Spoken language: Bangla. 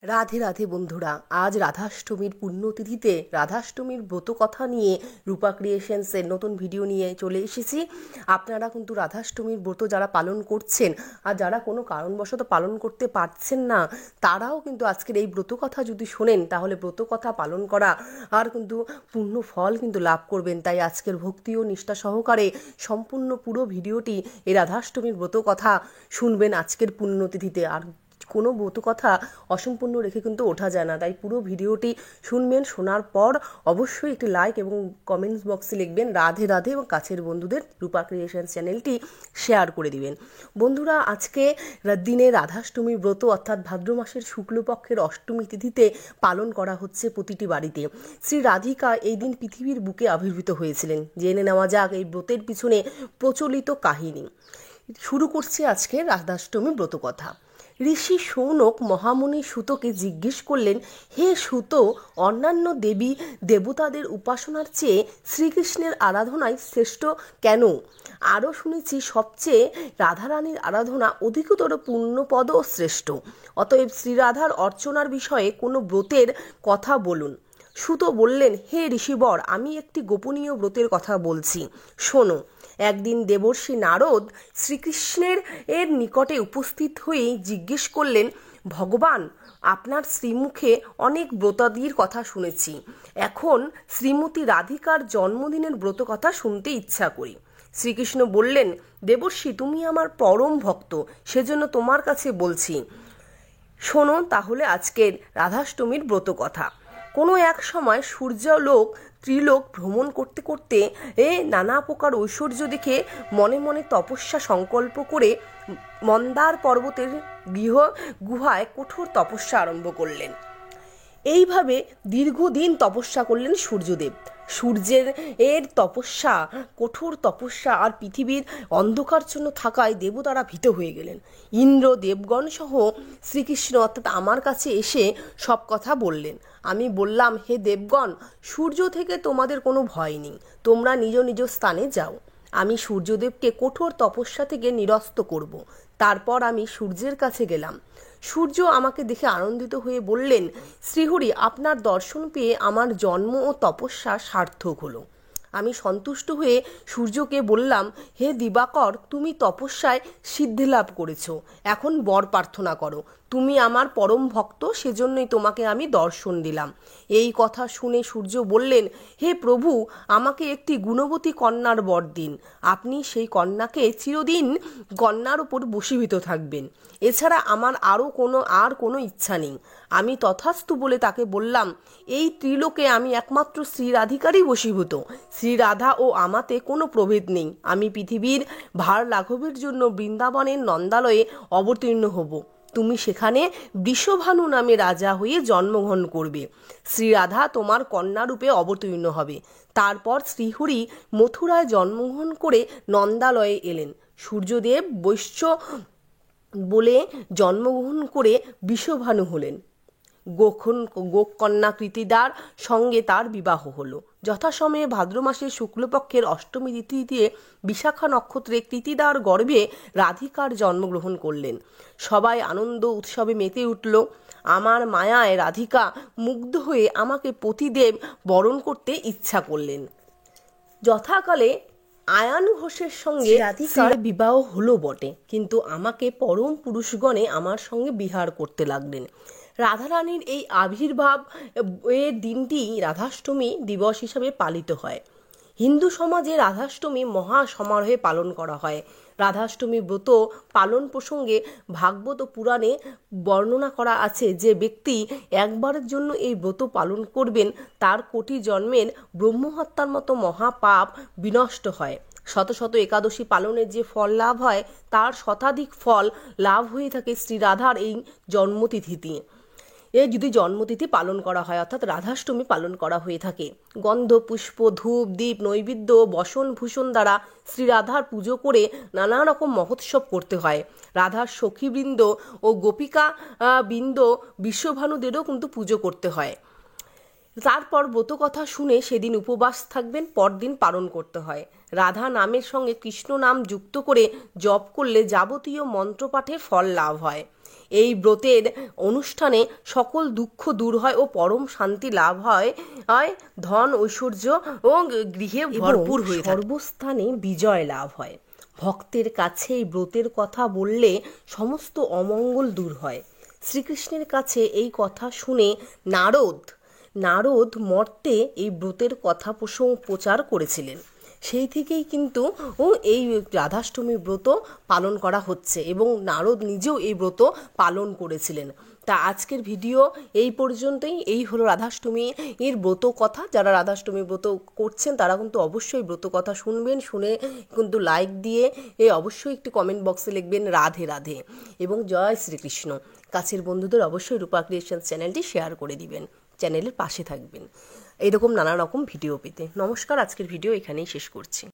রাধে রাধে বন্ধুরা, আজ রাধাষ্টমীর পুণ্যতিথিতে রাধাষ্টমীর ব্রত কথা নিয়ে রূপা ক্রিয়েশনসের নতুন ভিডিও নিয়ে চলে এসেছি। আপনারা কিন্তু রাধাষ্টমীর ব্রত যারা পালন করছেন আর যারা কোনো কারণবশত পালন করতে পারছেন না, তারাও কিন্তু আজকের এই ব্রত কথা যদি শোনেন তাহলে ব্রত কথা পালন করা আর কিন্তু পূর্ণ ফল কিন্তু লাভ করবেন। তাই আজকের ভক্তি ও নিষ্ঠা সহকারে সম্পূর্ণ পুরো ভিডিওটি এই রাধাষ্টমীর ব্রত কথা শুনবেন আজকের পুণ্যতিথিতে। আর কোনো ব্রত কথা অসম্পূর্ণ রেখে কিন্তু ওঠা যায় না, তাই পুরো ভিডিওটি শুনবেন। শোনার পর অবশ্যই একটি লাইক এবং কমেন্টস বক্সে লিখবেন রাধে রাধে এবং কাছের বন্ধুদের রূপা ক্রিয়েশনস চ্যানেলটি শেয়ার করে দিবেন। বন্ধুরা, আজকে দিনে রাধাষ্টমী ব্রত অর্থাৎ ভাদ্র মাসের শুক্লপক্ষের অষ্টমী তিথিতে পালন করা হচ্ছে প্রতিটি বাড়িতে। শ্রী রাধিকা এই দিন পৃথিবীর বুকে আবির্ভূত হয়েছিলেন। জেনে নেওয়া যাক এই ব্রতের পিছনে প্রচলিত কাহিনী। শুরু করছি আজকে রাধাষ্টমী ব্রত কথা। ঋষি শৌনক মহামুনি সুতকে জিজ্ঞেস করলেন, হে সুত, অন্যান্য দেবী দেবতাদের উপাসনার চেয়ে শ্রীকৃষ্ণের আরাধনাই শ্রেষ্ঠ কেন? আরও শুনেছি সবচেয়ে রাধারানীর আরাধনা অধিকতর পুণ্যপদ ও শ্রেষ্ঠ। অতএব শ্রীরাধার অর্চনার বিষয়ে কোনো ব্রতের কথা বলুন। সুত বললেন, হে ঋষিবর, আমি একটি গোপনীয় ব্রতের কথা বলছি, শোনো। একদিন দেবর্ষি নারদ শ্রীকৃষ্ণের নিকটে উপস্থিত হয়ে জিজ্ঞেস করলেন, ভগবান, আপনার শ্রীমুখে অনেক ব্রতাদির কথা শুনেছি, এখন শ্রীমতী রাধিকার জন্মদিনের ব্রত কথা শুনতে ইচ্ছা করি। শ্রীকৃষ্ণ বললেন, দেবর্ষি, তুমি আমার পরম ভক্ত, সেজন্য তোমার কাছে বলছি, শোনো তাহলে আজকের রাধাষ্টমীর ব্রত কথা। কোনো এক সময় সূর্যলোক ত্রিলোক ভ্রমণ করতে করতে নানা প্রকার ঐশ্বর্য দেখে মনে মনে তপস্যা সংকল্প করে মন্দার পর্বতের গুহায় কঠোর তপস্যা আরম্ভ করলেন। এইভাবে দীর্ঘদিন তপস্যা করলেন সূর্যদেব। সূর্যের তপস্যা, কঠোর তপস্যা আর পৃথিবীর অন্ধকারচ্ছন্ন থাকায় দেবতারা ভীত হয়ে গেলেন। ইন্দ্র, দেবগণ সহ শ্রীকৃষ্ণ অর্থাৎ আমার কাছে এসে সব কথা বললেন। আমি বললাম, হে দেবগণ, সূর্য থেকে তোমাদের কোনো ভয় নেই, তোমরা নিজ নিজ স্থানে যাও। আমি সূর্যদেবকে কঠোর তপস্যা থেকে নিরস্ত করব। তারপর আমি সূর্যের কাছে গেলাম। সূর্য আমাকে দেখে আনন্দিত হয়ে বললেন, শ্রীহরি, আপনার দর্শন পেয়ে আমার জন্ম ও তপস্যা সার্থক হলো। আমি সন্তুষ্ট হয়ে সূর্যকে বললাম, হে দিবাকর, তুমি তপস্যায় সিদ্ধি লাভ করেছ, এখন বর প্রার্থনা করো। তুমি আমার পরম ভক্ত, সেজন্যই তোমাকে আমি দর্শন দিলাম। এই কথা শুনে সূর্য বললেন, হে প্রভু, আমাকে একটি গুণবতী কন্যার বর দিন। আপনি সেই কন্যাকে চিরদিন কন্যার উপর বশীভূত থাকবেন। এছাড়া আমার আর কোনো ইচ্ছা নেই। আমি তথাস্তু বলে তাকে বললাম, এই ত্রিলোকে আমি একমাত্র শ্রী রাধিকারই বশীভূত। শ্রীরাধা ও আমাতে কোনো প্রভেদ নেই। আমি পৃথিবীর ভার লাঘবের জন্য বৃন্দাবনের নন্দালয়ে অবতীর্ণ হব। তুমি সেখানে বৃষভানু নামে রাজা হয়ে জন্মগ্রহণ করবে। শ্রীরাধা তোমার কন্যারূপে অবতীর্ণ হবে। তারপর শ্রীহরি মথুরায় জন্মগ্রহণ করে নন্দালয়ে এলেন। সূর্যদেব বৈশ্য বলে জন্মগ্রহণ করে বৃষভানু হলেন। গোকন্যা কৃতিদার সঙ্গে তার বিবাহ হলো। যথাসময়ে ভাদ্র মাসের শুক্লপক্ষের অষ্টমী তিথিতে বিশাখা নক্ষত্রে কৃতিদার গর্ভে রাধিকার জন্মগ্রহণ করলেন। সবাই আনন্দ উৎসবে মেতে উঠল। আমার মায়ায় রাধিকা মুগ্ধ হয়ে আমাকে পতিদেব বরণ করতে ইচ্ছা করলেন। যথাকালে আয়ান ঘোষের সঙ্গে রাধিকার বিবাহ হলো বটে, কিন্তু আমাকে পরম পুরুষগণে আমার সঙ্গে বিহার করতে লাগলেন। রাধারানীর এই আবির্ভাব এর দিনটি রাধাষ্টমী দিবস হিসাবে পালিত হয়। হিন্দু সমাজে রাধাষ্টমী মহা সমারোহে পালন করা হয়। রাধাষ্টমী ব্রত পালন প্রসঙ্গে ভাগবত পুরাণে বর্ণনা করা আছে যে ব্যক্তি একবারের জন্য এই ব্রত পালন করবেন তার কোটি জন্মের ব্রহ্মহত্যার মতো মহাপাপ বিনষ্ট হয়। শত শত একাদশী পালনের যে ফল লাভ হয় তার শতাধিক ফল লাভ হয়ে থাকে শ্রীরাধার এই জন্মতিথিতে। যদি জন্মতিথি পালন করা হয় অর্থাৎ রাধাষ্টমী পালন করা হয়ে থাকে। গন্ধ, পুষ্প, ধূপ, দীপ, নৈবেদ্য, বসন ভূষণ দ্বারা শ্রীরাধার পুজো করে নানা রকম মহোৎসব করতে হয়। রাধার সখীবৃন্দ ও গোপিকা বৃন্দ বিশ্বভানুদেরও কিন্তু পুজো করতে হয়। তারপর ব্রত কথা শুনে সেদিন উপবাস থাকবেন, পরদিন পালন করতে হয়। রাধা নামের সঙ্গে কৃষ্ণ নাম যুক্ত করে জপ করলে যাবতীয় মন্ত্রপাঠে ফল লাভ হয়। এই ব্রতের অনুষ্ঠানে সকল দুঃখ দূর হয় ও পরম শান্তি লাভ হয়, ধন ঐশ্বর্য ও গৃহে ভরপুর হয়ে সর্বস্থানে বিজয় লাভ হয়। ভক্তের কাছে এই ব্রতের কথা বললে সমস্ত অমঙ্গল দূর হয়। শ্রীকৃষ্ণের কাছে এই কথা শুনে নারদ মর্তে এই ব্রতের কথা প্রচার করেছিলেন। সেই থেকেই কিন্তু এই রাধাষ্টমী ব্রত পালন করা হচ্ছে এবং নারদ নিজেও এই ব্রত পালন করেছিলেন। তা আজকের ভিডিও এই পর্যন্তই। এই হলো রাধাষ্টমী এর ব্রত কথা। যারা রাধাষ্টমী ব্রত করছেন তারা কিন্তু অবশ্যই ব্রত কথা শুনবেন, শুনে কিন্তু লাইক দিয়ে অবশ্যই একটি কমেন্ট বক্সে লিখবেন রাধে রাধে এবং জয় শ্রীকৃষ্ণ। কাছের বন্ধুদের অবশ্যই রূপা ক্রিয়েশনস চ্যানেলটি শেয়ার করে দিবেন, চ্যানেলের পাশে থাকবেন এইরকম নানা রকম ভিডিও পেতে। নমস্কার, আজকের ভিডিও এখানেই শেষ করছি।